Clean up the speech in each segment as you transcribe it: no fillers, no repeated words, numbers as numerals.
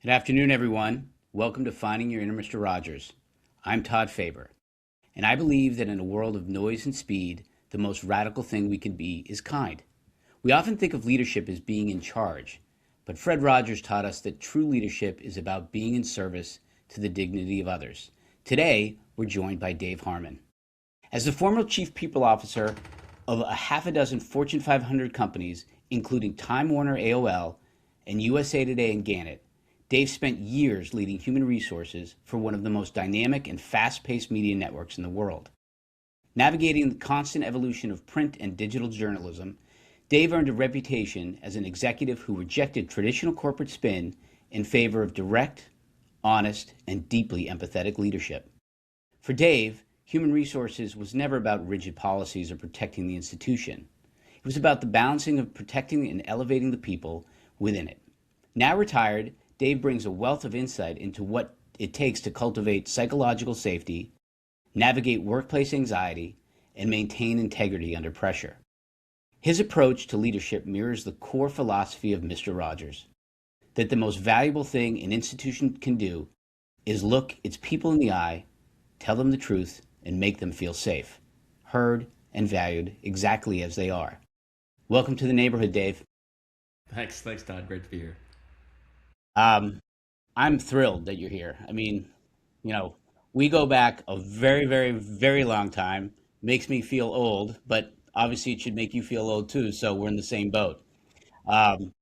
Good afternoon, everyone. Welcome to Finding Your Inner Mr. Rogers. I'm Todd Faber, and I believe that in a world of noise and speed, the most radical thing we can be is kind. We often think of leadership as being in charge, but Fred Rogers taught us that true leadership is about being in service to the dignity of others. Today, we're joined by Dave Harmon. As the former Chief People Officer of a half a dozen Fortune 500 companies, including Time Warner AOL and USA Today and Gannett, Dave spent years leading human resources for one of the most dynamic and fast-paced media networks in the world. Navigating the constant evolution of print and digital journalism, Dave earned a reputation as an executive who rejected traditional corporate spin in favor of direct, honest, and deeply empathetic leadership. For Dave, human resources was never about rigid policies or protecting the institution. It was about the balancing of protecting and elevating the people within it. Now retired, Dave brings a wealth of insight into what it takes to cultivate psychological safety, navigate workplace anxiety, and maintain integrity under pressure. His approach to leadership mirrors the core philosophy of Mr. Rogers, that the most valuable thing an institution can do is look its people in the eye, tell them the truth, and make them feel safe, heard, and valued exactly as they are. Welcome to the neighborhood, Dave. Thanks, Todd. Great to be here. I'm thrilled that you're here. We go back a very, very, very long time. Makes me feel old, but obviously it should make you feel old too. So we're in the same boat. Um,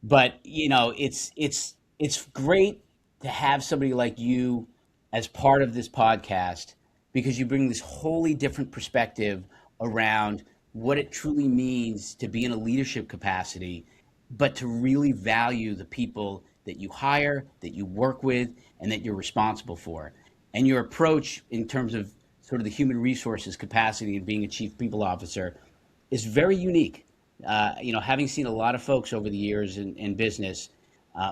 but it's great to have somebody like you as part of this podcast because you bring this wholly different perspective around what it truly means to be in a leadership capacity, but to really value the people that you hire, that you work with, and that you're responsible for. And your approach in terms of sort of the human resources capacity and being a chief people officer is very unique. Having seen a lot of folks over the years in business,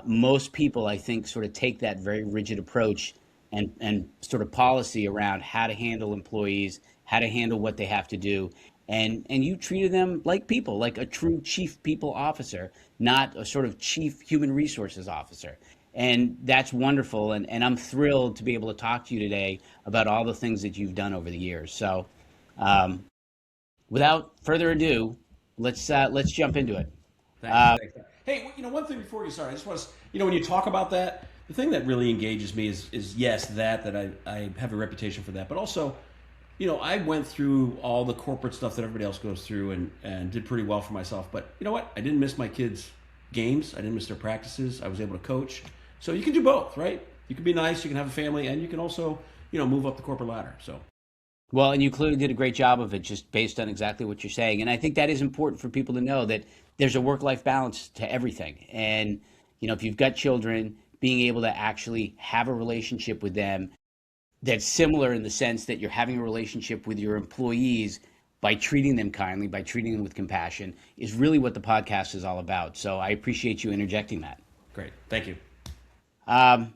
most people, I think, sort of take that very rigid approach and sort of policy around how to handle employees, how to handle what they have to do. And you treated them like people, like a true chief people officer, not a sort of chief human resources officer. And that's wonderful. And I'm thrilled to be able to talk to you today about all the things that you've done over the years. So um, without further ado, let's jump into it. Thanks. Hey, one thing before you start, I just want to, when you talk about that, the thing that really engages me is yes, that I have a reputation for that, but also, I went through all the corporate stuff that everybody else goes through and did pretty well for myself. But you know what? I didn't miss my kids' games. I didn't miss their practices. I was able to coach. So you can do both, right? You can be nice, you can have a family, and you can also, move up the corporate ladder. So Well, and you clearly did a great job of it just based on exactly what you're saying. And I think that is important for people to know that there's a work-life balance to everything. And, if you've got children, being able to actually have a relationship with them that's similar in the sense that you're having a relationship with your employees by treating them kindly, by treating them with compassion, is really what the podcast is all about. So I appreciate you interjecting that. great. Thank you. Um,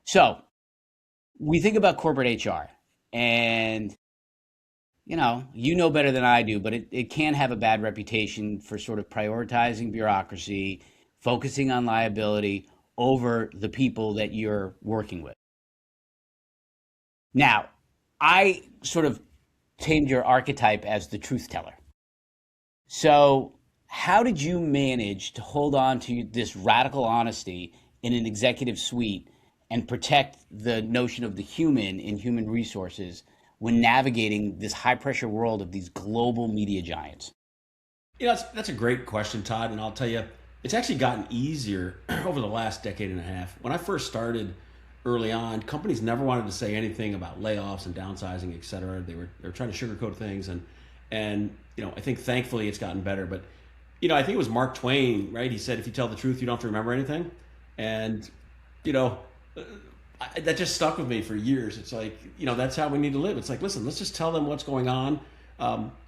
so we think about corporate HR, and you know better than I do, but it can have a bad reputation for sort of prioritizing bureaucracy, focusing on liability over the people that you're working with. Now, I sort of tamed your archetype as the truth teller. So, how did you manage to hold on to this radical honesty in an executive suite and protect the notion of the human in human resources when navigating this high pressure world of these global media giants? That's a great question, Todd, and I'll tell you, it's actually gotten easier over the last decade and a half. When I first started early on, companies never wanted to say anything about layoffs and downsizing, et cetera. They were trying to sugarcoat things, and I think thankfully it's gotten better. But I think it was Mark Twain, right? He said, "If you tell the truth, you don't have to remember anything," and you know. That just stuck with me for years. It's like, that's how we need to live. It's like, listen, let's just tell them what's going on.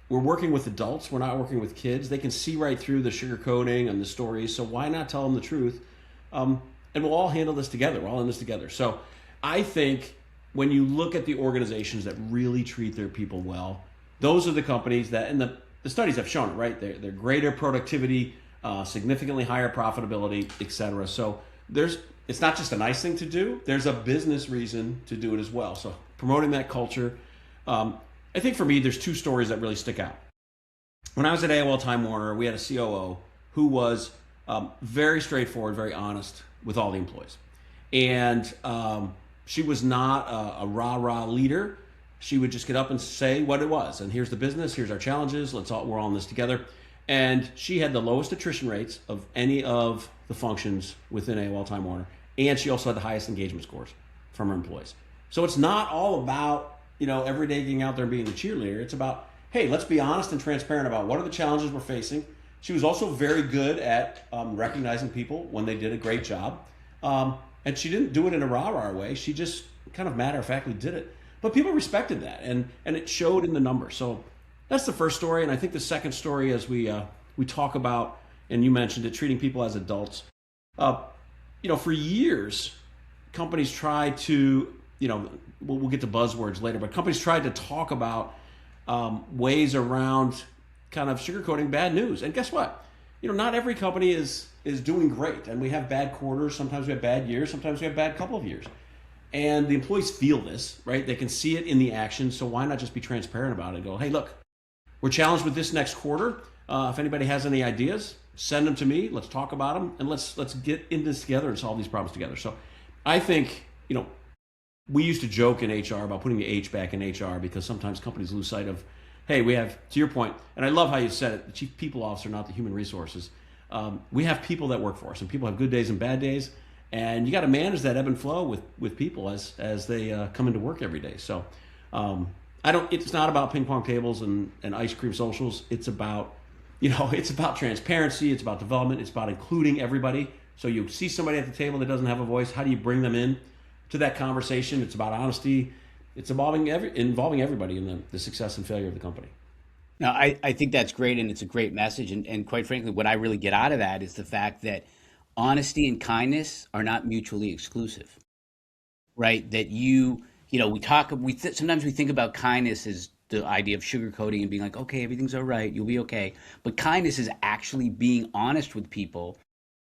We're working with adults. We're not working with kids. They can see right through the sugarcoating and the stories. So why not tell them the truth? And we'll all handle this together. We're all in this together. So I think when you look at the organizations that really treat their people well, those are the companies that, and the studies have shown it, right? They're greater productivity, significantly higher profitability, et cetera. So there's it's not just a nice thing to do. There's a business reason to do it as well. So promoting that culture. I think for me, there's two stories that really stick out. When I was at AOL Time Warner, we had a COO who was very straightforward, very honest with all the employees. And she was not a rah-rah leader. She would just get up and say what it was. And here's the business, here's our challenges, we're all in this together. And she had the lowest attrition rates of any of the functions within AOL Time Warner. And she also had the highest engagement scores from her employees. So it's not all about, every day getting out there and being the cheerleader. It's about, hey, let's be honest and transparent about what are the challenges we're facing. She was also very good at recognizing people when they did a great job. And she didn't do it in a rah-rah way. She just kind of matter-of-factly did it. But people respected that, and it showed in the numbers. So that's the first story. And I think the second story, as we talk about, and you mentioned it, treating people as adults. For years, companies tried to, we'll get to buzzwords later, but companies tried to talk about ways around kind of sugarcoating bad news. And guess what? Not every company is doing great. And we have bad quarters. Sometimes we have bad years. Sometimes we have bad couple of years. And the employees feel this, right? They can see it in the action. So why not just be transparent about it and go, hey, look, we're challenged with this next quarter. If anybody has any ideas, send them to me. Let's talk about them. And let's get in this together and solve these problems together. So I think, we used to joke in HR about putting the H back in HR because sometimes companies lose sight of, hey, we have, to your point, and I love how you said it, the chief people officer, not the human resources. We have people that work for us, and people have good days and bad days, and you got to manage that ebb and flow with people as they come into work every day. So it's not about ping pong tables and ice cream socials. It's about, it's about transparency. It's about development. It's about including everybody. So you see somebody at the table that doesn't have a voice. How do you bring them in to that conversation? It's about honesty. It's involving everybody in the success and failure of the company. Now, I think that's great, and it's a great message. And quite frankly, what I really get out of that is the fact that honesty and kindness are not mutually exclusive, right? That sometimes we think about kindness as the idea of sugarcoating and being like, okay, everything's all right, you'll be okay. But kindness is actually being honest with people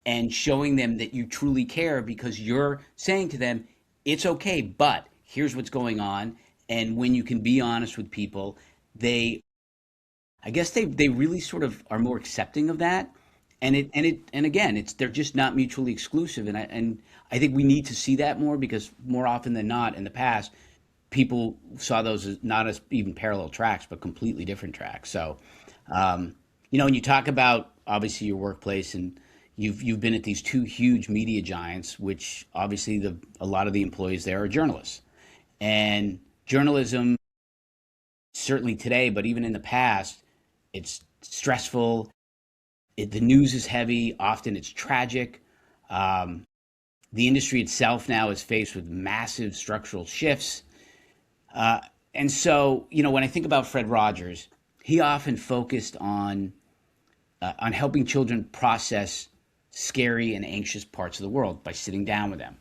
and showing them that you truly care because you're saying to them, it's okay, but here's what's going on. And when you can be honest with people, they really sort of are more accepting of that. And again, they're just not mutually exclusive. And I think we need to see that more because more often than not in the past, people saw those as not as even parallel tracks, but completely different tracks. So, when you talk about obviously your workplace and you've been at these two huge media giants, which obviously a lot of the employees there are journalists. And journalism, certainly today, but even in the past, it's stressful. The news is heavy. Often it's tragic. The industry itself now is faced with massive structural shifts. And so, when I think about Fred Rogers, he often focused on helping children process scary and anxious parts of the world by sitting down with them.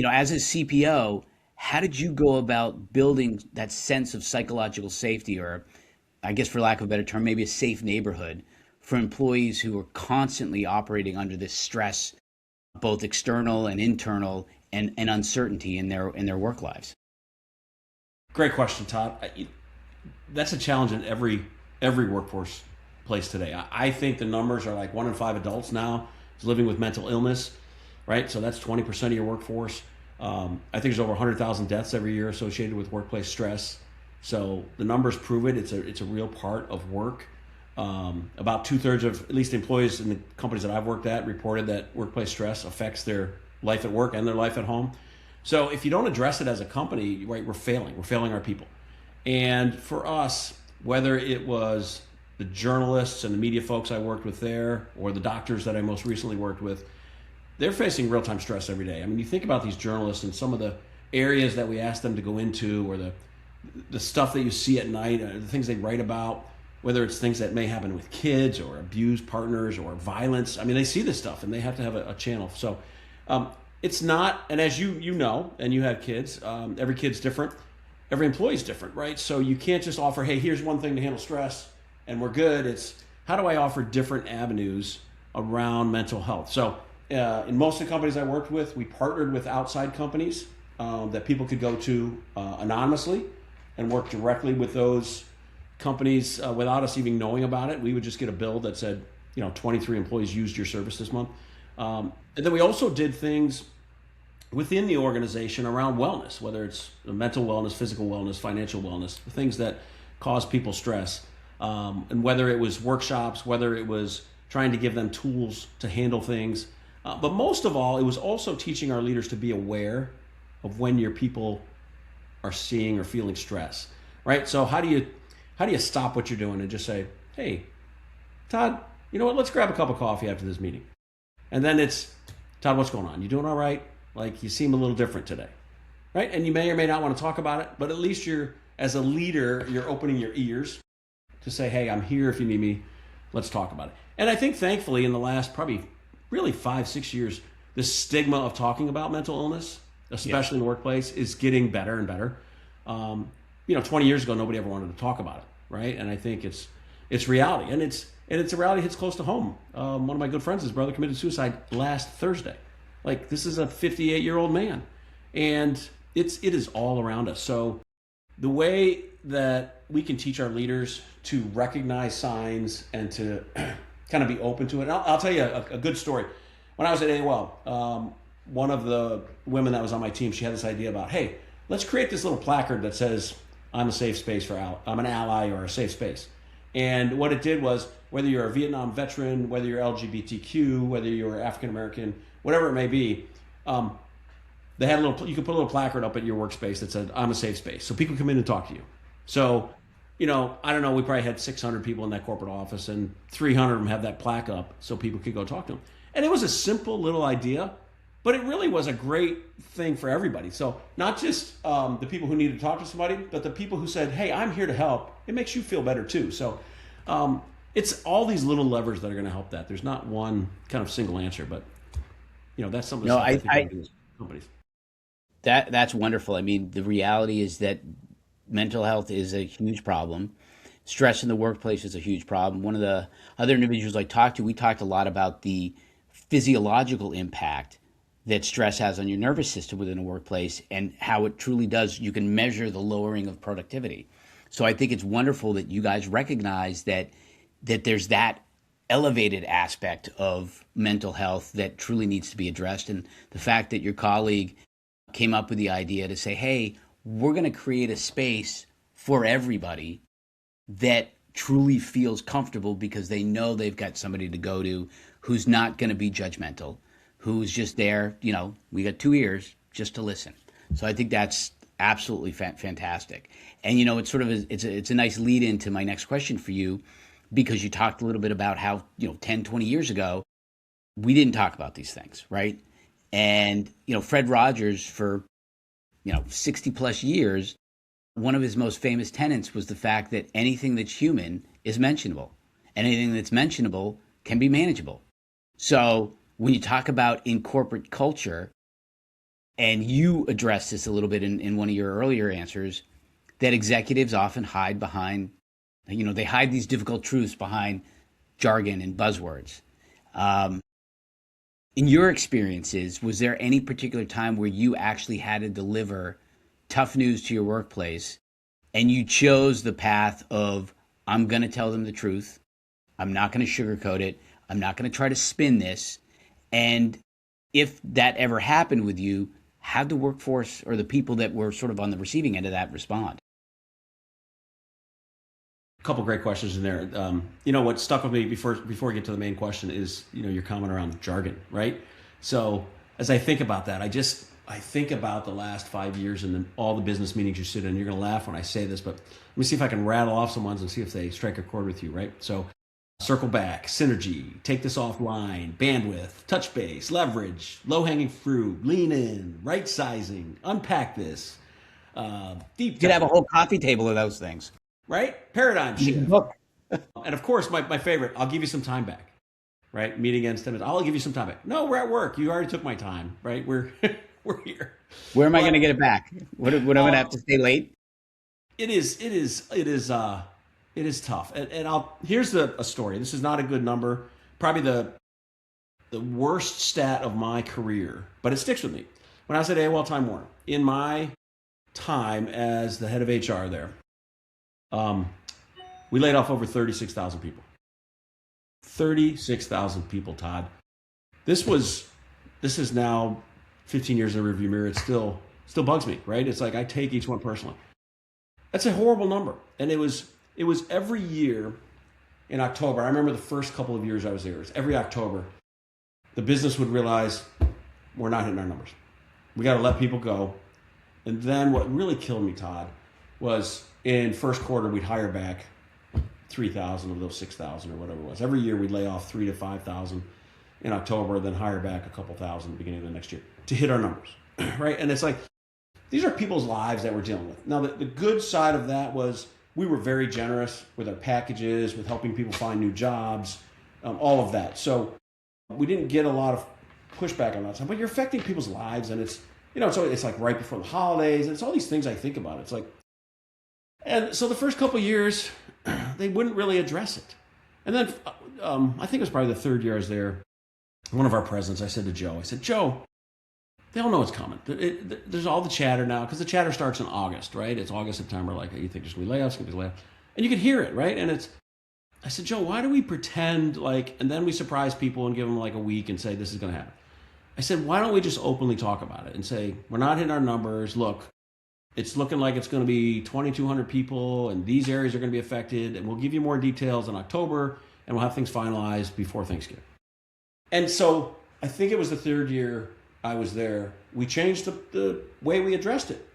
As a CPO, how did you go about building that sense of psychological safety, or I guess for lack of a better term, maybe a safe neighborhood for employees who are constantly operating under this stress, both external and internal, and uncertainty in their work lives? Great question, Todd. That's a challenge in every workforce place today. I think the numbers are like 1 in 5 adults now is living with mental illness, right? So that's 20% of your workforce. I think there's over 100,000 deaths every year associated with workplace stress. So the numbers prove it. It's a real part of work. About 2/3 of at least employees in the companies that I've worked at reported that workplace stress affects their life at work and their life at home. So if you don't address it as a company, right, we're failing our people. And for us, whether it was the journalists and the media folks I worked with there, or the doctors that I most recently worked with, they're facing real-time stress every day. I mean, you think about these journalists and some of the areas that we ask them to go into, or the stuff that you see at night, the things they write about, whether it's things that may happen with kids or abused partners or violence. I mean, they see this stuff and they have to have a channel. So it's not, and as you know, and you have kids, every kid's different, every employee's different, right? So you can't just offer, hey, here's one thing to handle stress and we're good. It's how do I offer different avenues around mental health? So in most of the companies I worked with, we partnered with outside companies that people could go to anonymously and work directly with those companies without us even knowing about it. We would just get a bill that said, 23 employees used your service this month. And then we also did things within the organization around wellness, whether it's mental wellness, physical wellness, financial wellness, the things that cause people stress. And whether it was workshops, whether it was trying to give them tools to handle things. But most of all, it was also teaching our leaders to be aware of when your people are seeing or feeling stress, right? So how do you stop what you're doing and just say, hey, Todd, you know what? Let's grab a cup of coffee after this meeting. And then it's, Todd, what's going on? You doing all right? Like, you seem a little different today, right? And you may or may not want to talk about it, but at least as a leader, you're opening your ears to say, hey, I'm here if you need me. Let's talk about it. And I think thankfully in the last probably really 5-6 years, the stigma of talking about mental illness, especially in the workplace, is getting better and better. 20 years ago, nobody ever wanted to talk about it, right? And I think it's reality, and it's a reality that hits close to home. One of my good friends, his brother committed suicide last Thursday. Like, this is a 58-year-old man, and it is all around us. So the way that we can teach our leaders to recognize signs and to kind of be open to it. And I'll tell you a good story. When I was at AOL, one of the women that was on my team, she had this idea about, hey, let's create this little placard that says, I'm a safe space I'm an ally or a safe space. And what it did was, whether you're a Vietnam veteran, whether you're LGBTQ, whether you're African American, whatever it may be, they had you could put a little placard up at your workspace that said, I'm a safe space. So people come in and talk to you. So, I don't know, we probably had 600 people in that corporate office, and 300 of them have that plaque up so people could go talk to them. And it was a simple little idea, but it really was a great thing for everybody. So not just the people who needed to talk to somebody, but the people who said, hey, I'm here to help. It makes you feel better too. So it's all these little levers that are going to help that. There's not one kind of single answer, but that's something. No, I think companies. That's wonderful. I mean, the reality is that mental health is a huge problem. Stress in the workplace is a huge problem. One of the other individuals I talked to, we talked a lot about the physiological impact that stress has on your nervous system within a workplace, and how it truly does. You can measure the lowering of productivity. So I think it's wonderful that you guys recognize that there's that elevated aspect of mental health that truly needs to be addressed. And the fact that your colleague came up with the idea to say, hey, we're going to create a space for everybody that truly feels comfortable, because they know they've got somebody to go to who's not going to be judgmental, who's just there, we got 2 ears just to listen. So I think that's absolutely fantastic. And, it's sort of it's a nice lead into my next question for you, because you talked a little bit about how, 10, 20 years ago, we didn't talk about these things, right? And, Fred Rogers, for, 60 plus years, one of his most famous tenets was the fact that anything that's human is mentionable. Anything that's mentionable can be manageable. So when you talk about in corporate culture, and you addressed this a little bit in one of your earlier answers, that executives often hide behind, they hide these difficult truths behind jargon and buzzwords. In your experiences, was there any particular time where you actually had to deliver tough news to your workplace, and you chose the path of, I'm going to tell them the truth, I'm not going to sugarcoat it, I'm not going to try to spin this? And if that ever happened with you, how'd the workforce or the people that were sort of on the receiving end of that respond? A couple great questions in there. What stuck with me before we get to the main question is, your comment around jargon, right? So as I think about that, I think about the last 5 years and all the business meetings you sit in. You're going to laugh when I say this, but let me see if I can rattle off some ones and see if they strike a chord with you, right? So circle back, synergy, take this offline, bandwidth, touch base, leverage, low-hanging fruit, lean in, right sizing, unpack this, deep. You could have a whole coffee table of those things. Right? Paradigm shift. And of course, my favorite, I'll give you some time back, right? Meeting ends 10 minutes. I'll give you some time back. No, we're at work. You already took my time, right? We're here. Where am I going to get it back? What am I going to have to stay late? It is tough. And here's a story. This is not a good number. Probably the worst stat of my career, but it sticks with me. When I was at AOL Time Warner, in my time as the head of HR there, we laid off over 36,000 people. 36,000 people, Todd. This is now 15 years in the rearview mirror. It still bugs me, right? It's like I take each one personally. That's a horrible number. And it was every year in October. I remember the first couple of years I was there. It was every October, the business would realize we're not hitting our numbers. We got to let people go. And then what really killed me, Todd, was in first quarter, we'd hire back 3,000 of those 6,000 or whatever it was. Every year we'd lay off 3,000 to 5,000 in October, then hire back a couple thousand at the beginning of the next year to hit our numbers, right? And it's like, these are people's lives that we're dealing with. Now, the good side of that was we were very generous with our packages, with helping people find new jobs, all of that. So we didn't get a lot of pushback on that side, but you're affecting people's lives, and it's, it's like right before the holidays, and it's all these things I think about. It's like, and so the first couple of years, they wouldn't really address it. And then I think it was probably the third year I was there. One of our presidents, I said to Joe, Joe, they all know it's coming. There's all the chatter now, because the chatter starts in August, right? It's August, September, like, you think there's going to be layoffs, going to be layoffs. And you can hear it, right? And I said, Joe, why do we pretend like, and then we surprise people and give them like a week and say, this is going to happen. I said, why don't we just openly talk about it and say, we're not hitting our numbers. Look, it's looking like it's going to be 2,200 people, and these areas are going to be affected, and we'll give you more details in October, and we'll have things finalized before Thanksgiving. And so I think it was the third year I was there, we changed the way we addressed it.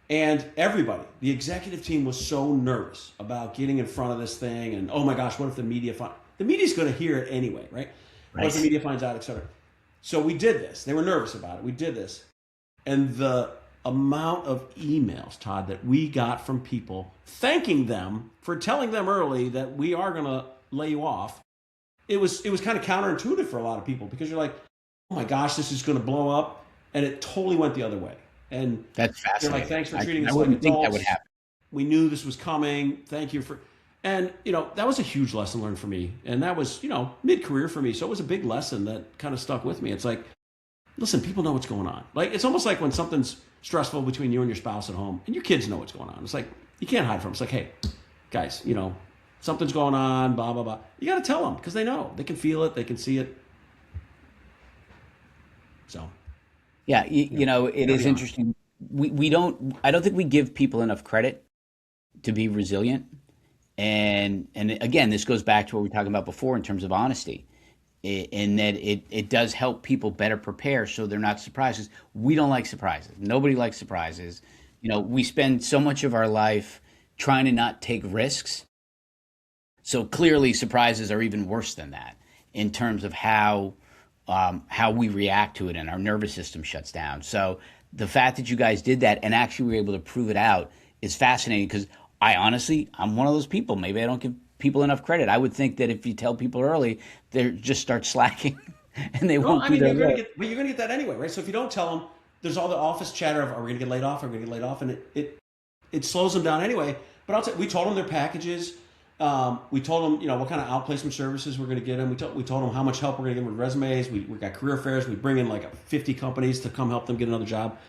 And everybody, the executive team, was so nervous about getting in front of this thing, and oh my gosh, what if the media the media's going to hear it anyway, right? What if the media finds out, et cetera. So we did this. They were nervous about it. We did this. And the amount of emails, Todd, that we got from people thanking them for telling them early that we are going to lay you off, it was kind of counterintuitive for a lot of people, because you're like, oh my gosh, this is going to blow up. And it totally went the other way. And that's fascinating. They're like, thanks for treating us like adults. I wouldn't think that would happen. We knew this was coming. Thank you for, and that was a huge lesson learned for me. And that was, mid-career for me. So it was a big lesson that kind of stuck with me. It's like, listen, people know what's going on. Like, it's almost like when something's stressful between you and your spouse at home, and your kids know what's going on. It's like, you can't hide from them. It's like, hey, guys, something's going on, blah, blah, blah. You got to tell them, because they know. They can feel it. They can see it. So, yeah, it is interesting. I don't think we give people enough credit to be resilient. And again, this goes back to what we were talking about before in terms of honesty, in that it does help people better prepare so they're not surprised. 'Cause we don't like surprises. Nobody likes surprises. We spend so much of our life trying to not take risks. So clearly surprises are even worse than that in terms of how we react to it, and our nervous system shuts down. So the fact that you guys did that and actually were able to prove it out is fascinating, because I'm one of those people. Maybe I don't give people enough credit. I would think that if you tell people early, they just start slacking and they won't do their work. But you're going to get that anyway, right? So if you don't tell them, there's all the office chatter of, are we going to get laid off? Are we going to get laid off? And it slows them down anyway. But I'll tell you, we told them their packages. We told them, what kind of outplacement services we're going to get them. We told them how much help we're going to give them with resumes. We got career fairs. We bring in like 50 companies to come help them get another job.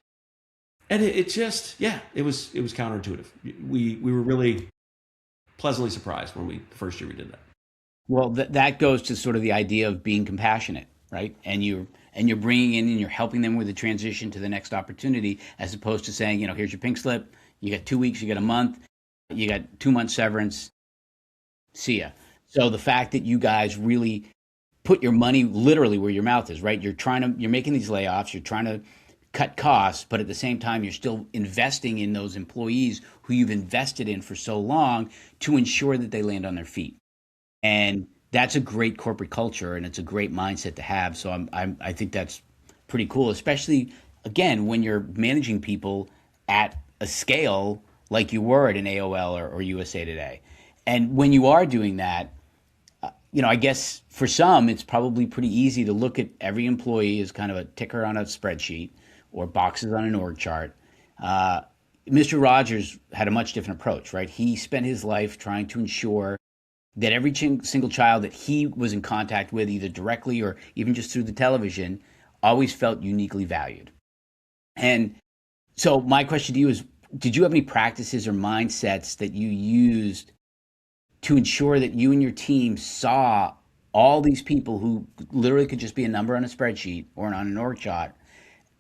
And it just, it was counterintuitive. We were really pleasantly surprised when the first year we did that. Well, that goes to sort of the idea of being compassionate, right? And you're bringing in and you're helping them with the transition to the next opportunity, as opposed to saying, here's your pink slip. You got 2 weeks, you got a month, you got 2 months severance. See ya. So the fact that you guys really put your money literally where your mouth is, right? You're making these layoffs, you're trying to cut costs, but at the same time, you're still investing in those employees who you've invested in for so long to ensure that they land on their feet. And that's a great corporate culture, and it's a great mindset to have. So I think that's pretty cool, especially, again, when you're managing people at a scale like you were at an AOL or USA Today. And when you are doing that, I guess for some, it's probably pretty easy to look at every employee as kind of a ticker on a spreadsheet or boxes on an org chart. Mr. Rogers had a much different approach, right? He spent his life trying to ensure that every single child that he was in contact with, either directly or even just through the television, always felt uniquely valued. And so my question to you is, did you have any practices or mindsets that you used to ensure that you and your team saw all these people who literally could just be a number on a spreadsheet or on an org chart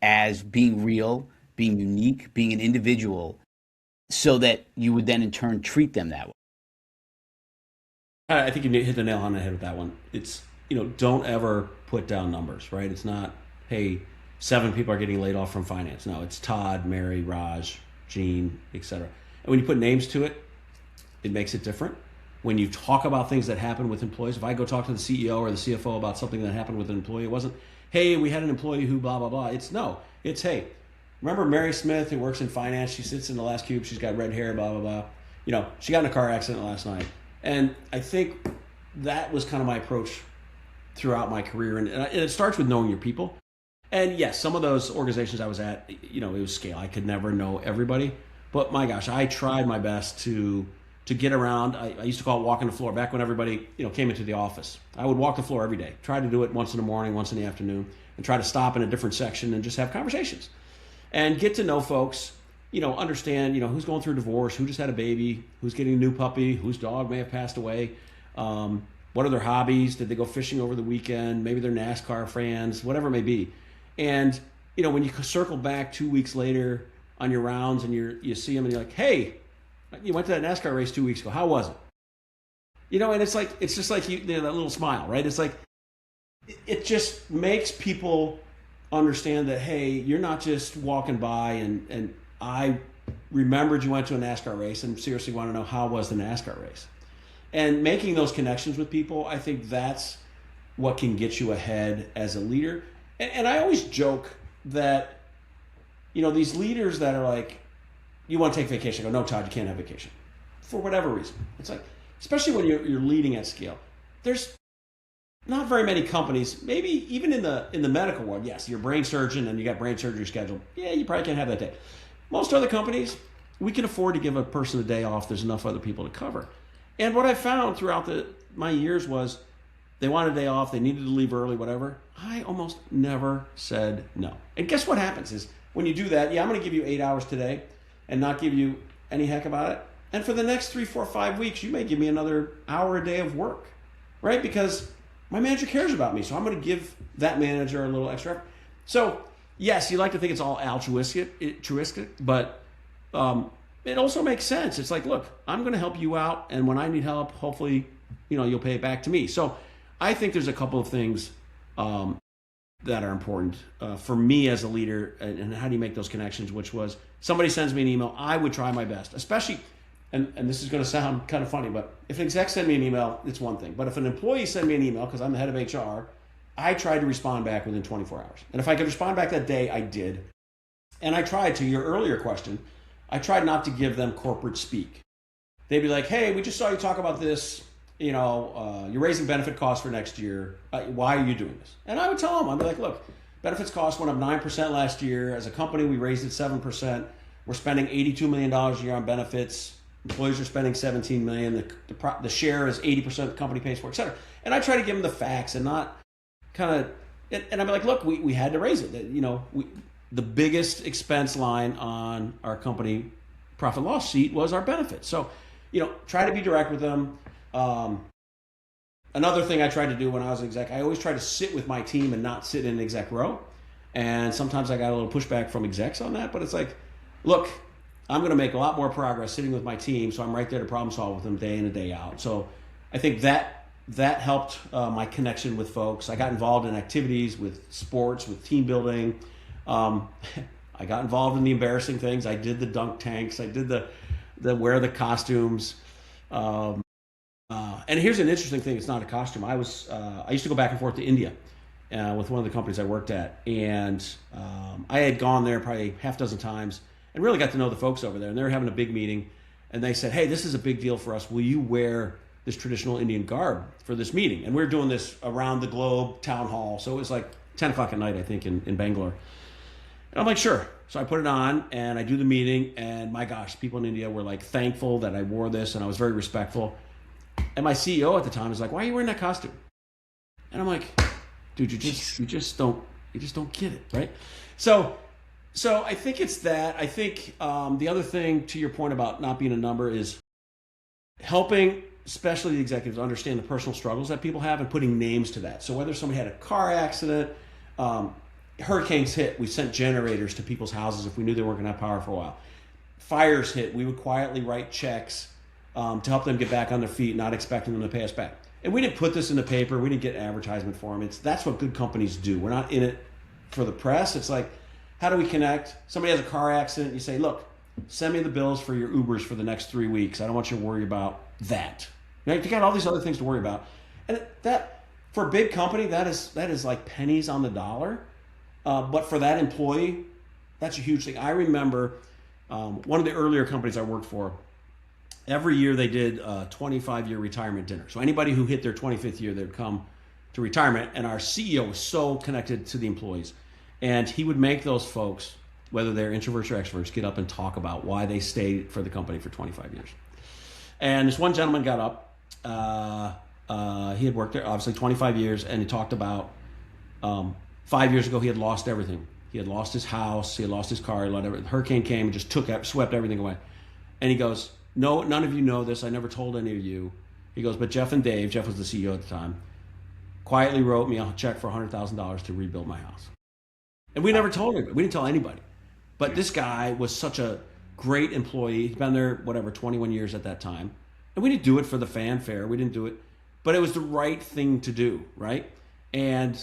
as being real, being unique, being an individual, so that you would then in turn treat them that way? I think you hit the nail on the head with that one. It's, don't ever put down numbers, right? It's not, hey, 7 people are getting laid off from finance. No, it's Todd, Mary, Raj, Gene, etc. And when you put names to it, it makes it different. When you talk about things that happen with employees, if I go talk to the CEO or the CFO about something that happened with an employee, it wasn't, hey, we had an employee who blah, blah, blah. It's, hey, remember Mary Smith who works in finance? She sits in the last cube. She's got red hair, blah, blah, blah. She got in a car accident last night. And I think that was kind of my approach throughout my career. And it starts with knowing your people. And yes, some of those organizations I was at, it was scale. I could never know everybody. But my gosh, I tried my best to get around. I used to call it walking the floor. Back when everybody came into the office, I would walk the floor every day. Try to do it once in the morning, once in the afternoon, and try to stop in a different section and just have conversations and get to know folks. Understand, who's going through divorce, who just had a baby, who's getting a new puppy, whose dog may have passed away. What are their hobbies? Did they go fishing over the weekend? Maybe they're NASCAR fans, whatever it may be. And, when you circle back 2 weeks later on your rounds and you see them and you're like, hey, you went to that NASCAR race 2 weeks ago. How was it? And it's just like that little smile, right? It's like, it just makes people understand that, hey, you're not just walking by and I remembered you went to a NASCAR race and seriously want to know how was the NASCAR race. And making those connections with people, I think that's what can get you ahead as a leader. And I always joke that, these leaders that are like, you want to take vacation. I go, no, Todd, you can't have vacation. For whatever reason. It's like, especially when you're leading at scale. There's not very many companies, maybe even in the medical world, yes, you're a brain surgeon and you got brain surgery scheduled. Yeah, you probably can't have that day. Most other companies, we can afford to give a person a day off. There's enough other people to cover. And what I found throughout my years was they wanted a day off, they needed to leave early, whatever. I almost never said no. And guess what happens is when you do that, yeah, I'm going to give you 8 hours today and not give you any heck about it. And for the next 3, 4, 5 weeks, you may give me another hour a day of work, right? Because my manager cares about me. So I'm going to give that manager a little extra effort. So yes, you like to think it's all altruistic, but it also makes sense. It's like, look, I'm going to help you out. And when I need help, hopefully, you'll pay it back to me. So I think there's a couple of things that are important for me as a leader, and how do you make those connections, which was somebody sends me an email, I would try my best, especially, and this is going to sound kind of funny, but if an exec send me an email, it's one thing. But if an employee send me an email, because I'm the head of HR, I tried to respond back within 24 hours. And if I could respond back that day, I did. And I tried, to your earlier question, I tried not to give them corporate speak. They'd be like, hey, we just saw you talk about this. You're raising benefit costs for next year. Why are you doing this? And I would tell them, I'd be like, look, benefits costs went up 9% last year. As a company, we raised it 7%. We're spending $82 million a year on benefits. Employees are spending $17 million. The share is 80% the company pays for, et cetera. And I try to give them the facts and not kind of, and I'd be like, look, we had to raise it. The biggest expense line on our company profit loss sheet was our benefits. So, try to be direct with them. Another thing I tried to do when I was an exec, I always tried to sit with my team and not sit in an exec row. And sometimes I got a little pushback from execs on that, but it's like, look, I'm going to make a lot more progress sitting with my team, so I'm right there to problem solve with them day in and day out. So I think that helped my connection with folks. I got involved in activities with sports, with team building. I got involved in the embarrassing things. I did the dunk tanks. I did the wear the costumes. And here's an interesting thing. It's not a costume. I used to go back and forth to India with one of the companies I worked at. And I had gone there probably half a dozen times and really got to know the folks over there. And they were having a big meeting. And they said, hey, this is a big deal for us. Will you wear this traditional Indian garb for this meeting? And we're doing this around the globe town hall. So it was like 10 o'clock at night, I think, in Bangalore. And I'm like, sure. So I put it on and I do the meeting. And my gosh, people in India were like thankful that I wore this. And I was very respectful. And my CEO at the time was like, "Why are you wearing that costume?" And I'm like, "Dude, you just don't get it, right?" So I think it's that. I think the other thing to your point about not being a number is helping, especially the executives, understand the personal struggles that people have and putting names to that. So whether somebody had a car accident, hurricanes hit, we sent generators to people's houses if we knew they weren't going to have power for a while. Fires hit, we would quietly write checks to help them get back on their feet, not expecting them to pay us back. And we didn't put this in the paper. We didn't get advertisement for them. That's what good companies do. We're not in it for the press. It's like, how do we connect? Somebody has a car accident. You say, look, send me the bills for your Ubers for the next 3 weeks. I don't want you to worry about that. Right? You got all these other things to worry about. And that, for a big company, that is like pennies on the dollar. But for that employee, that's a huge thing. I remember one of the earlier companies I worked for, every year they did a 25-year retirement dinner. So anybody who hit their 25th year, they'd come to retirement. And our CEO was so connected to the employees. And he would make those folks, whether they're introverts or extroverts, get up and talk about why they stayed for the company for 25 years. And this one gentleman got up. He had worked there, obviously, 25 years. And he talked about 5 years ago, he had lost everything. He had lost his house. He had lost his car. The hurricane came and just swept everything away. And he goes, "No, none of you know this. I never told any of you." He goes, "But Jeff and Dave," Jeff was the CEO at the time, "quietly wrote me a check for $100,000 to rebuild my house." And we never told him. We didn't tell anybody. But this guy was such a great employee. He'd been there, 21 years at that time. And we didn't do it for the fanfare. We didn't do it. But it was the right thing to do, right? And,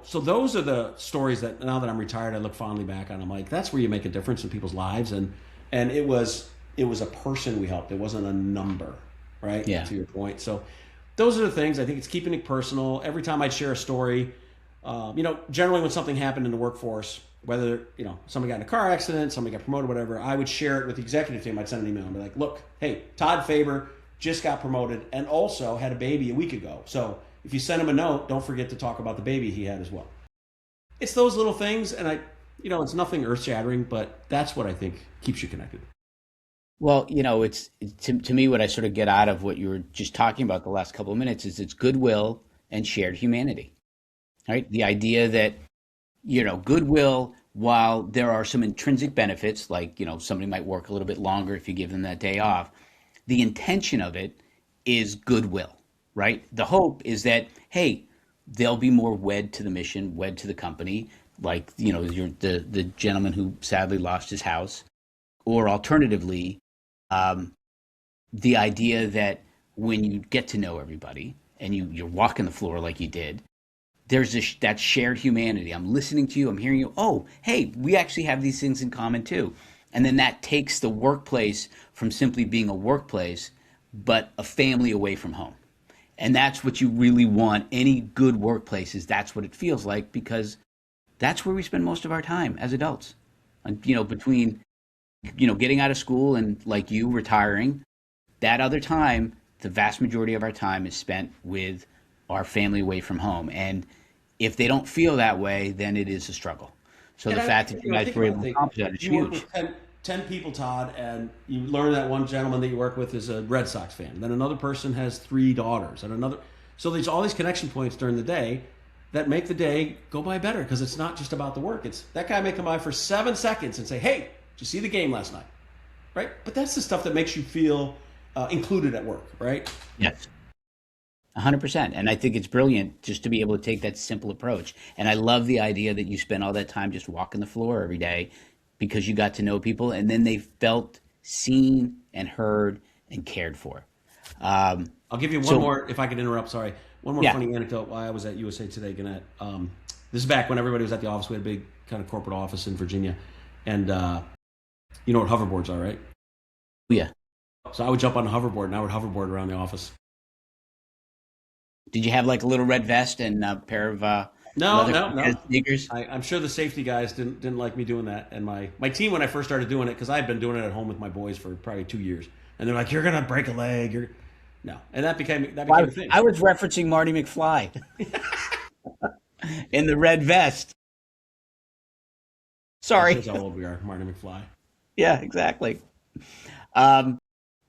so those are the stories that now that I'm retired, I look fondly back on. I'm like, that's where you make a difference in people's lives. And it was a person we helped. It wasn't a number, right? Yeah. To your point. So those are the things. I think it's keeping it personal. Every time I'd share a story, generally when something happened in the workforce, whether, somebody got in a car accident, somebody got promoted, whatever, I would share it with the executive team. I'd send an email and be like, "Look, hey, Todd Faber just got promoted and also had a baby a week ago. So if you send him a note, don't forget to talk about the baby he had as well." It's those little things. And it's nothing earth shattering, but that's what I think keeps you connected. Well, it's to me what I sort of get out of what you were just talking about the last couple of minutes is it's goodwill and shared humanity, right? The idea that, goodwill, while there are some intrinsic benefits, like, somebody might work a little bit longer if you give them that day off, the intention of it is goodwill, right? The hope is that, hey, they'll be more wed to the mission, wed to the company, like, you're the gentleman who sadly lost his house, or alternatively, the idea that when you get to know everybody and you're walking the floor like you did, there's that shared humanity. I'm listening to you. I'm hearing you. Oh, hey, we actually have these things in common too. And then that takes the workplace from simply being a workplace, but a family away from home. And that's what you really want. Any good workplace is that's what it feels like, because that's where we spend most of our time as adults. And, between getting out of school and, like you, retiring, that other time, the vast majority of our time is spent with our family away from home. And if they don't feel that way, then it is a struggle. So the fact that you guys were able to accomplish that is you work huge. with 10 people, Todd, and you learn that one gentleman that you work with is a Red Sox fan. Then another person has 3 daughters, and another. So there's all these connection points during the day that make the day go by better, because it's not just about the work. It's that guy may come by for 7 seconds and say, "Hey, did you see the game last night?" Right? But that's the stuff that makes you feel included at work, right? Yes. 100%. And I think it's brilliant just to be able to take that simple approach. And I love the idea that you spend all that time just walking the floor every day because you got to know people and then they felt seen and heard and cared for. I'll give you one more, if I could interrupt, sorry. One more Yeah. funny anecdote while I was at USA Today, Gannett. This is back when everybody was at the office. We had a big kind of corporate office in Virginia. And you know what hoverboards are, right? Yeah. So I would jump on a hoverboard and I would hoverboard around the office. Did you have like a little red vest and a pair of No. sneakers? I'm sure the safety guys didn't like me doing that. And my team, when I first started doing it, because I had been doing it at home with my boys for probably 2 years, and they're like, "You're gonna break a leg." No, and that became a thing. I was referencing Marty McFly in the red vest. Sorry. That's how old we are, Marty McFly. Yeah, exactly.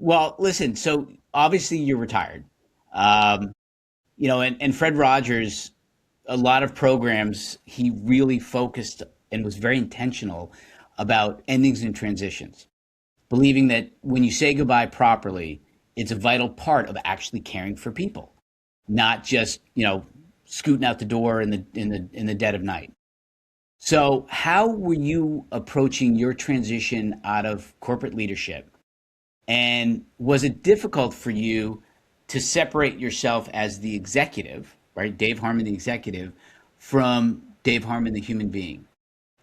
Well, listen, so obviously you're retired. Um, and Fred Rogers, a lot of programs, he really focused and was very intentional about endings and transitions, believing that when you say goodbye properly, it's a vital part of actually caring for people, not just, scooting out the door in the dead of night. So, how were you approaching your transition out of corporate leadership? And was it difficult for you to separate yourself as the executive, right? Dave Harmon, the executive, from Dave Harmon, the human being?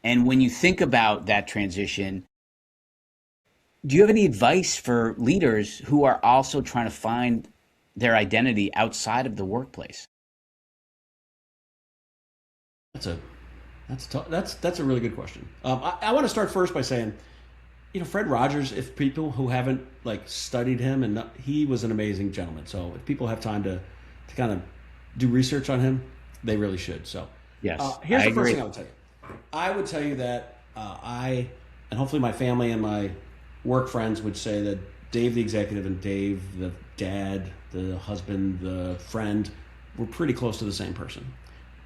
And when you think about that transition, do you have any advice for leaders who are also trying to find their identity outside of the workplace? That's a that's a really good question. I want to start first by saying, Fred Rogers. If people who haven't like studied him, and he was an amazing gentleman. So if people have time to kind of do research on him, they really should. So Yes, here's I the first agree. thing I would tell you. I would tell you that I, and hopefully my family and my work friends would say that Dave the executive and Dave the dad, the husband, the friend, were pretty close to the same person.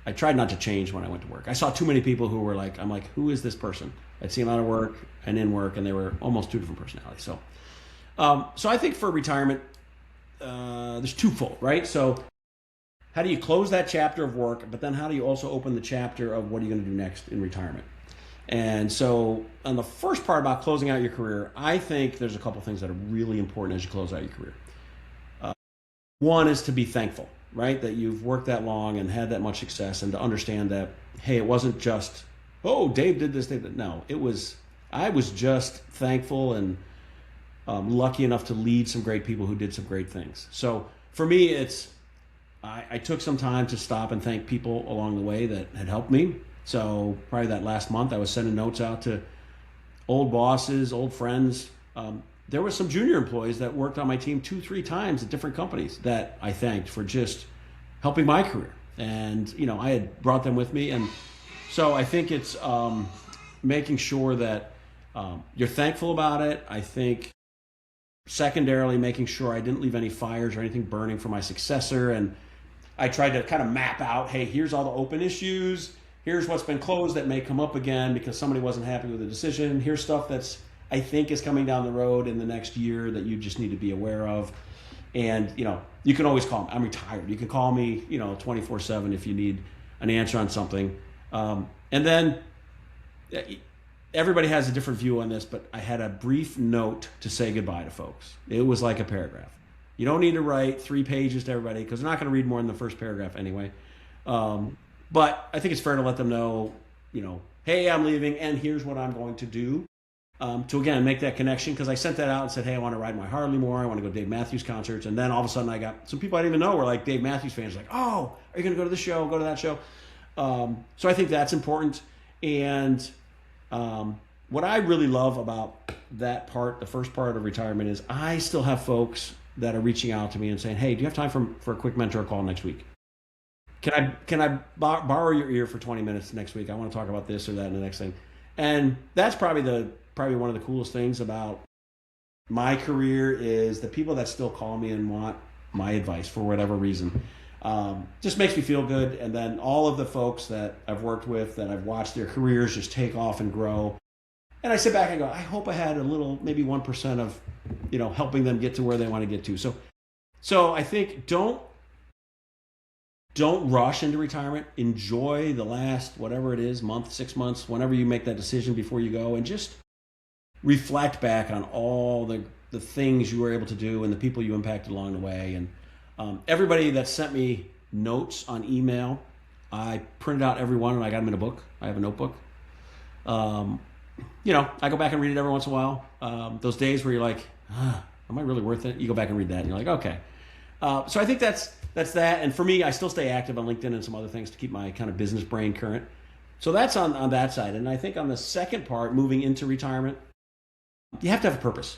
I tried not to change when I went to work. I saw too many people who were like, I'm like, who is this person? I'd see them out of work and in work, and they were almost two different personalities. So I think for retirement, there's twofold, right? So how do you close that chapter of work, but then how do you also open the chapter of what are you going to do next in retirement? And so on the first part about closing out your career, I think there's a couple things that are really important as you close out your career. One is to be thankful, right? That you've worked that long and had that much success, and to understand that, hey, it wasn't just, oh, Dave did this, Dave did. No, I was just thankful and lucky enough to lead some great people who did some great things. So for me, I took some time to stop and thank people along the way that had helped me. So probably that last month, I was sending notes out to old bosses, old friends. There were some junior employees that worked on my team 2-3 times at different companies that I thanked for just helping my career. And, I had brought them with me. And so I think it's making sure that you're thankful about it. I think secondarily, making sure I didn't leave any fires or anything burning for my successor. And I tried to kind of map out, hey, here's all the open issues. Here's what's been closed that may come up again because somebody wasn't happy with the decision. Here's stuff that's I think is coming down the road in the next year that you just need to be aware of. And, you can always call me. I'm retired. You can call me, 24/7 if you need an answer on something. And then everybody has a different view on this, but I had a brief note to say goodbye to folks. It was like a paragraph. You don't need to write 3 pages to everybody because they're not going to read more than the first paragraph anyway. But I think it's fair to let them know, hey, I'm leaving and here's what I'm going to do. To again make that connection, because I sent that out and said, hey, I want to ride my Harley more. I want to go to Dave Matthews concerts. And then all of a sudden I got some people I didn't even know were like Dave Matthews fans, like, oh, are you going to go to this show? Go to that show. So I think that's important. And what I really love about that part, the first part of retirement, is I still have folks that are reaching out to me and saying, hey, do you have time for a quick mentor call next week? Can I borrow your ear for 20 minutes next week? I want to talk about this or that and the next thing. And that's probably one of the coolest things about my career is the people that still call me and want my advice for whatever reason. Just makes me feel good. And then all of the folks that I've worked with, that I've watched their careers just take off and grow. And I sit back and go, I hope I had a little, maybe 1% of, helping them get to where they want to get to. So I think don't rush into retirement. Enjoy the last, whatever it is, month, 6 months, whenever you make that decision before you go, and just reflect back on all the things you were able to do and the people you impacted along the way. And everybody that sent me notes on email, I printed out every one and I got them in a book. I have a notebook. I go back and read it every once in a while. Those days where you're like, am I really worth it? You go back and read that and you're like, okay. So I think that's that. And for me, I still stay active on LinkedIn and some other things to keep my kind of business brain current. So that's on that side. And I think on the second part, moving into retirement, you have to have a purpose,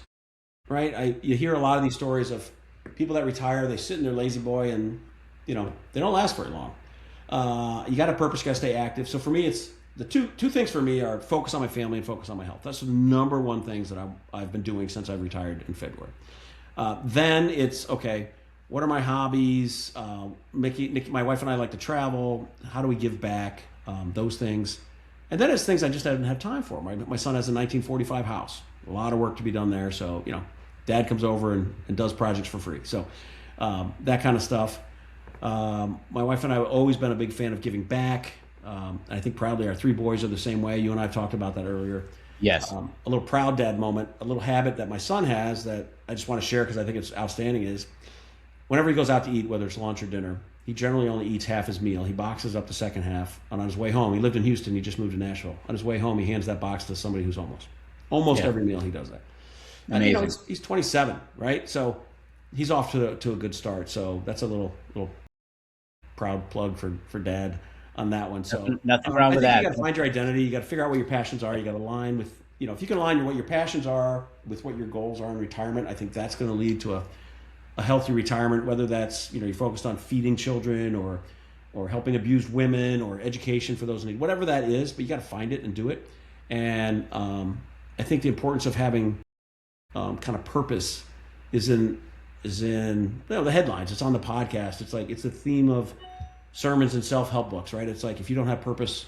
right? You hear a lot of these stories of people that retire, they sit in their lazy boy and, they don't last very long. You got a purpose, you got to stay active. So for me, it's the two things for me are focus on my family and focus on my health. That's the number one things that I've been doing since I retired in February. Then it's, okay, what are my hobbies? Nikki, my wife and I like to travel. How do we give back? Those things. And then it's things I just haven't had time for. My son has a 1945 house. A lot of work to be done there. So, dad comes over and does projects for free. So that kind of stuff. My wife and I have always been a big fan of giving back. I think proudly our three boys are the same way. You and I have talked about that earlier. Yes. A little proud dad moment, a little habit that my son has that I just want to share because I think it's outstanding is whenever he goes out to eat, whether it's lunch or dinner, he generally only eats half his meal. He boxes up the second half. And on his way home, he lived in Houston. He just moved to Nashville. On his way home, he hands that box to somebody who's homeless. Almost Yeah. every meal he does that. And Amazing. he's 27, right? So he's off to a good start. So that's a little proud plug for dad on that one. So Nothing wrong I with think you that. got to find your identity. You got to figure out what your passions are. You got to align with, if you can align what your passions are with what your goals are in retirement, I think that's going to lead to a healthy retirement, whether that's, you're focused on feeding children or helping abused women or education for those in need, whatever that is, but you got to find it and do it. And I think the importance of having kind of purpose is in the headlines. It's on the podcast. It's like, it's the theme of sermons and self-help books, right? It's like, if you don't have purpose,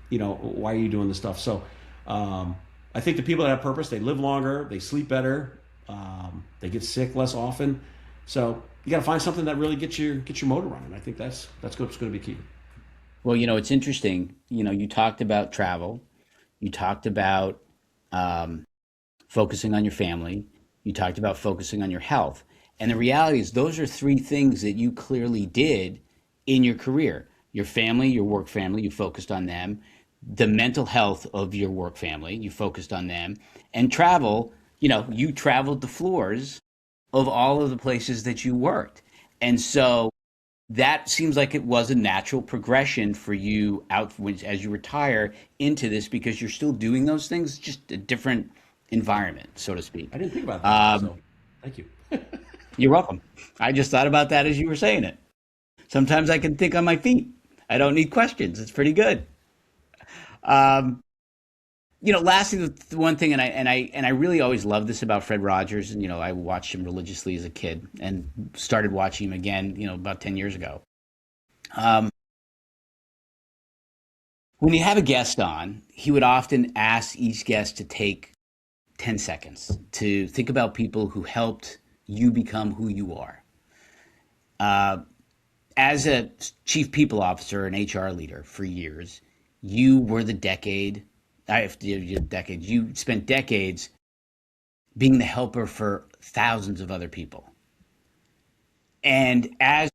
why are you doing this stuff? So I think the people that have purpose, they live longer, they sleep better, they get sick less often. So you got to find something that really gets your motor running. I think that's what's going to be key. Well, it's interesting. You talked about travel. You talked about focusing on your family. You talked about focusing on your health. And the reality is those are three things that you clearly did in your career. Your family, your work family, you focused on them. The mental health of your work family, you focused on them. And travel, you traveled the floors of all of the places that you worked. And so that seems like it was a natural progression for you as you retire into this because you're still doing those things, just a different environment, so to speak. I didn't think about that. So thank you. You're welcome. I just thought about that as you were saying it. Sometimes I can think on my feet. I don't need questions. It's pretty good. Lastly, the one thing, and I really always loved this about Fred Rogers, and I watched him religiously as a kid, and started watching him again, about 10 years ago. When you have a guest on, he would often ask each guest to take 10 seconds to think about people who helped you become who you are. As a chief people officer and HR leader for years, you were you spent decades being the helper for thousands of other people. And as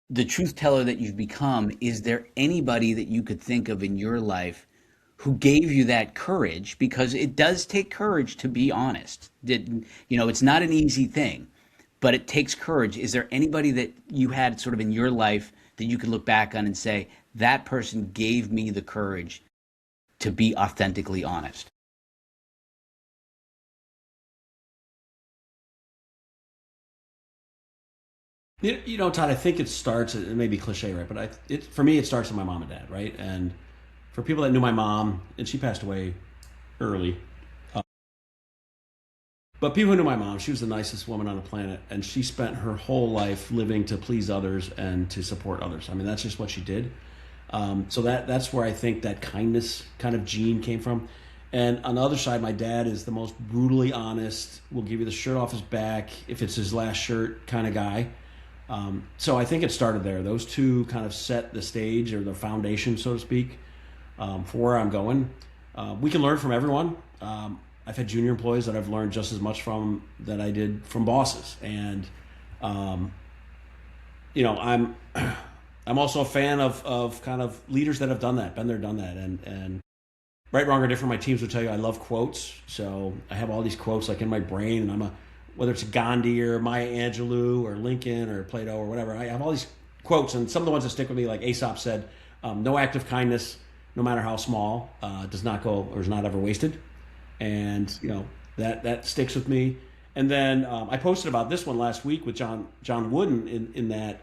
the truth teller that you've become, is there anybody that you could think of in your life who gave you that courage? Because it does take courage to be honest. It's not an easy thing, but it takes courage. Is there anybody that you had sort of in your life that you could look back on and say, that person gave me the courage to be authentically honest? Todd, I think it may be cliche, right? But for me, it starts with my mom and dad, right? And for people that knew my mom, and she passed away early, but people who knew my mom, she was the nicest woman on the planet, and she spent her whole life living to please others and to support others. I mean, that's just what she did. So that's where I think that kindness kind of gene came from. And on the other side, my dad is the most brutally honest, will give you the shirt off his back if it's his last shirt kind of guy. So I think it started there. Those two kind of set the stage or the foundation, so to speak, for where I'm going. We can learn from everyone. I've had junior employees that I've learned just as much from that I did from bosses. And, I'm also a fan of kind of leaders that have done that, been there, done that. And right, wrong, or different, my teams would tell you I love quotes. So I have all these quotes like in my brain, and whether it's Gandhi or Maya Angelou or Lincoln or Plato or whatever, I have all these quotes, and some of the ones that stick with me, like Aesop said, no act of kindness, no matter how small, does not go or is not ever wasted. And that sticks with me. And then I posted about this one last week with John Wooden in that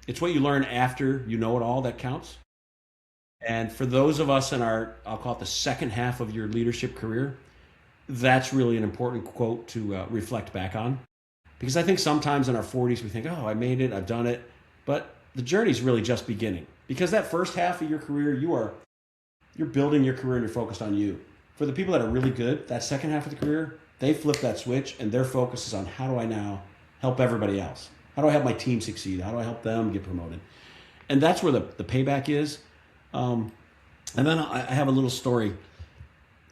it's what you learn after you know it all that counts. And for those of us in I'll call it the second half of your leadership career, that's really an important quote to reflect back on. Because I think sometimes in our 40s we think, oh, I made it, I've done it. But the journey's really just beginning. Because that first half of your career, you're building your career and you're focused on you. For the people that are really good, that second half of the career, they flip that switch and their focus is on how do I now help everybody else? How do I help my team succeed? How do I help them get promoted? And that's where the payback is. And then I have a little story.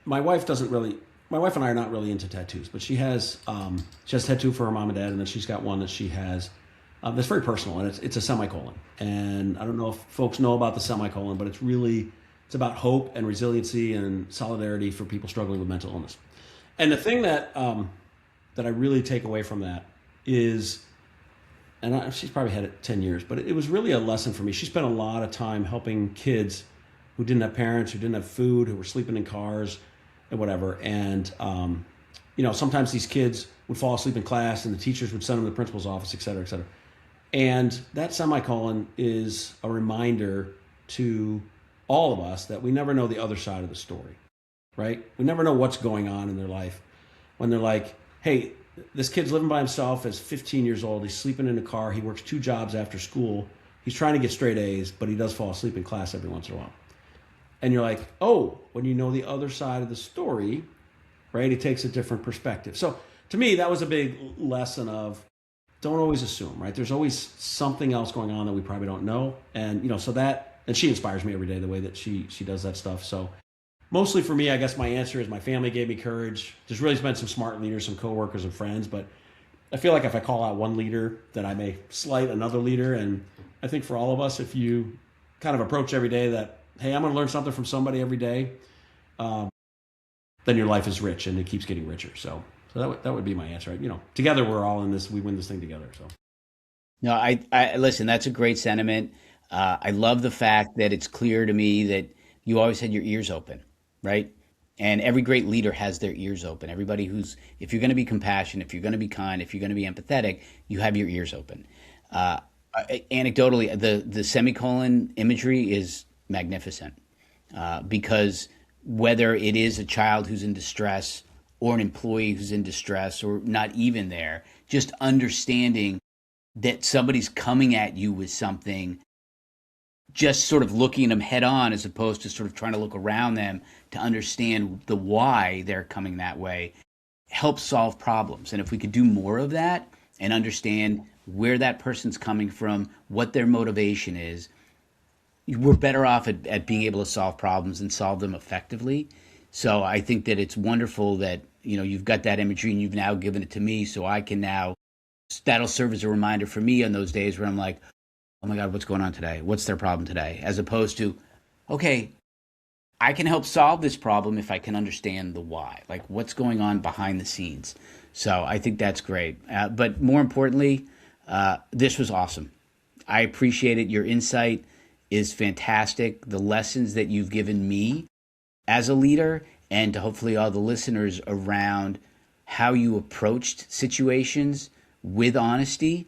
My wife doesn't really. My wife and I are not really into tattoos, but she has a tattoo for her mom and dad, and then she's got one that she has that's very personal, and it's a semicolon. And I don't know if folks know about the semicolon, but it's about hope and resiliency and solidarity for people struggling with mental illness. And the thing that I really take away from that is, she's probably had it 10 years, but it was really a lesson for me. She spent a lot of time helping kids who didn't have parents, who didn't have food, who were sleeping in cars and whatever. And, sometimes these kids would fall asleep in class and the teachers would send them to the principal's office, et cetera, et cetera. And that semicolon is a reminder to all of us that we never know the other side of the story, right? We never know what's going on in their life when they're like, hey, this kid's living by himself, is 15 years old, he's sleeping in a car, he works 2 jobs after school, he's trying to get straight A's, but he does fall asleep in class every once in a while. And you're like, oh, when you know the other side of the story, right, it takes a different perspective. So to me, that was a big lesson of don't always assume, right? There's always something else going on that we probably don't know. And, and she inspires me every day the way that she does that stuff. So mostly for me, I guess my answer is my family gave me courage. There's really been some smart leaders, some coworkers and friends, but I feel like if I call out one leader, then I may slight another leader. And I think for all of us, if you kind of approach every day that, hey, I'm going to learn something from somebody every day, then your life is rich and it keeps getting richer. So that would be my answer. Together we're all in this. We win this thing together. So No, I listen. That's a great sentiment. I love the fact that it's clear to me that you always had your ears open, right? And every great leader has their ears open. Everybody if you're going to be compassionate, if you're going to be kind, if you're going to be empathetic, you have your ears open. Anecdotally, the semicolon imagery is magnificent because whether it is a child who's in distress or an employee who's in distress or not even there, just understanding that somebody's coming at you with something, just sort of looking at them head on as opposed to sort of trying to look around them to understand the why they're coming that way, helps solve problems. And if we could do more of that and understand where that person's coming from, what their motivation is, we're better off at being able to solve problems and solve them effectively. So I think that it's wonderful that, you've got that imagery and you've now given it to me so I can now, that'll serve as a reminder for me on those days where I'm like, oh my God, what's going on today? What's their problem today? As opposed to, okay, I can help solve this problem if I can understand the why, like what's going on behind the scenes. So I think that's great. But more importantly, this was awesome. I appreciate it. Your insight is fantastic. The lessons that you've given me as a leader and to hopefully all the listeners around how you approached situations with honesty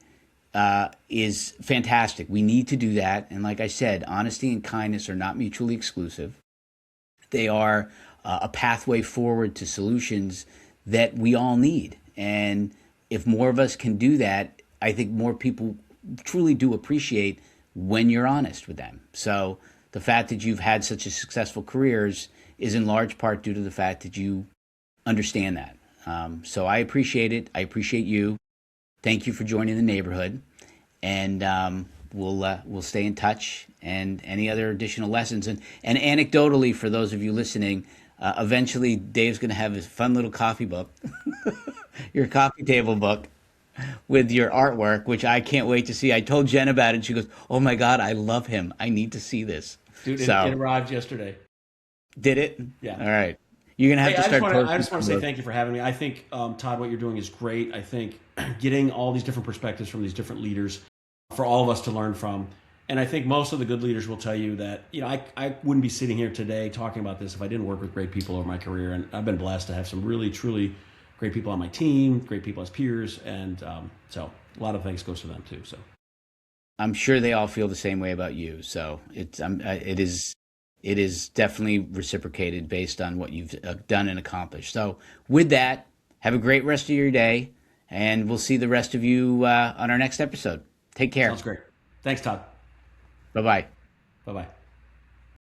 is fantastic. We need to do that. And like I said, honesty and kindness are not mutually exclusive. They are a pathway forward to solutions that we all need. And if more of us can do that, I think more people truly do appreciate when you're honest with them. So the fact that you've had such a successful careers is in large part due to the fact that you understand that. So I appreciate it. I appreciate you. Thank you for joining the neighborhood. And we'll stay in touch and any other additional lessons. And anecdotally, for those of you listening, eventually Dave's going to have his fun little coffee book, your coffee table book with your artwork, which I can't wait to see. I told Jen about it and she goes, oh my God, I love him. I need to see this. Dude, it arrived yesterday. Did it? Yeah. All right. You're going to have to start I just want to say thank you for having me. I think, Todd, what you're doing is great. I think getting all these different perspectives from these different leaders for all of us to learn from. And I think most of the good leaders will tell you that, I wouldn't be sitting here today talking about this if I didn't work with great people over my career. And I've been blessed to have some really, truly great people on my team, great people as peers. And so a lot of thanks goes to them too. So I'm sure they all feel the same way about you. So it is definitely reciprocated based on what you've done and accomplished. So with that, have a great rest of your day. And we'll see the rest of you on our next episode. Take care. Sounds great. Thanks, Todd. Bye bye. Bye bye.